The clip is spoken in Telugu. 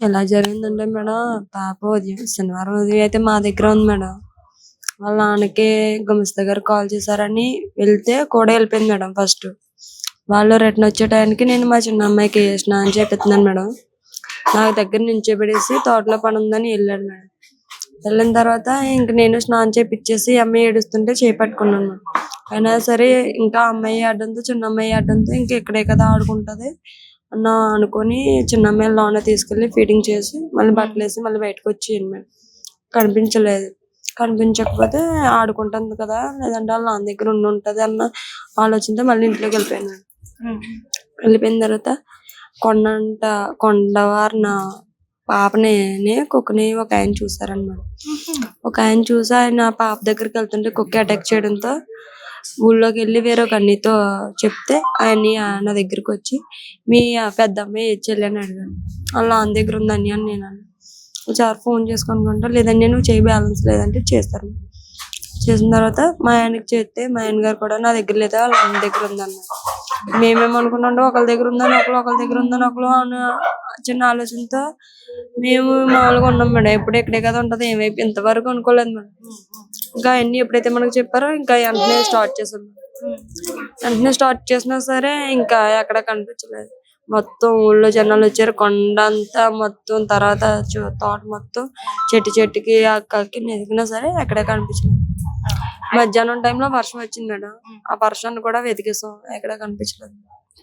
ఎలా జరిగిందంటే మేడం, పాప ఉదయం శనివారం ఉదయం అయితే మా దగ్గర ఉంది మేడం. వాళ్ళ నాన్నకి గుమస్తా గారు కాల్ చేశారని వెళ్తే కూడా వెళ్ళిపోయింది మేడం. ఫస్ట్ వాళ్ళు రిటర్న్ వచ్చే టైంకి నేను మా చిన్న అమ్మాయికి స్నానం చేపిస్తున్నాను మేడం. నాకు దగ్గర నించోబెట్టేసి తోటలో పని ఉందని వెళ్ళాడు మేడం. వెళ్ళిన తర్వాత ఇంక నేను స్నానం చేపిచ్చేసి అమ్మాయి ఏడుస్తుంటే చేపట్టుకున్నాను మేడం. అయినా సరే ఇంకా అమ్మాయి ఆడడంతో చిన్న అమ్మాయి ఆడడంతో ఇంక ఇక్కడే కదా ఆడుకుంటది అన్న అనుకొని చిన్న అమ్మాయి లోన తీసుకెళ్లి ఫీడింగ్ చేసి మళ్ళీ బట్టలు వేసి మళ్ళీ బయటకు వచ్చేయండి మేడం. కనిపించలేదు. కనిపించకపోతే ఆడుకుంటుంది కదా, లేదంటే వాళ్ళ నాన్న దగ్గర ఉంటది అన్న ఆలోచనతో మళ్ళీ ఇంట్లోకి వెళ్ళిపోయాను మేడం. వెళ్ళిపోయిన తర్వాత కొండవారిన పాపని కుక్కని ఒక ఆయన చూసారన్నమాట. ఒక ఆయన చూసి ఆయన పాప దగ్గరికి వెళ్తుంటే కుక్క అటాక్ చేయడంతో ఊళ్ళోకి వెళ్ళి వేరే ఒక అన్నితో చెప్తే ఆయన నా దగ్గరికి వచ్చి మీ పెద్ద అమ్మాయి ఏది చెల్లి అని అడిగాను. వాళ్ళ నాన్న దగ్గర ఉంది అని నేను అన్నాను. ఒకసారి ఫోన్ చేసుకుంటా, లేదంటే నువ్వు చేయి బ్యాలెన్స్ లేదంటే చేస్తారు. చేసిన తర్వాత మా ఆయనకి చేస్తే మా ఆయన గారు కూడా నా దగ్గర లేదా వాళ్ళ అన్న దగ్గర ఉందన్న. మేమేమనుకున్నాం, ఒకరి దగ్గర ఉందని ఒకరి దగ్గర ఉందని అన్న చిన్న ఆలోచనతో మేము మామూలుగా ఉన్నాం మేడం. ఎప్పుడు ఇక్కడే కదా ఉంటది, ఏమైపు ఇంతవరకు అనుకోలేదు మేడం. ఇంకా అన్ని ఎప్పుడైతే మనకు చెప్పారో ఇంకా వెంటనే స్టార్ట్ చేసాం. వెంటనే స్టార్ట్ చేసినా సరే ఇంకా ఎక్కడ కనిపించలేదు. మొత్తం ఊళ్ళో జనాలు వచ్చారు. కొండ అంతా మొత్తం, తర్వాత తోట మొత్తం చెట్టుకి అక్కకి ఎదిగినా సరే ఎక్కడే కనిపించలేదు. మధ్యాహ్నం టైంలో వర్షం వచ్చింది మేడం. ఆ వర్షాన్ని కూడా వెతికేసాం, ఎక్కడ కనిపించలేదు.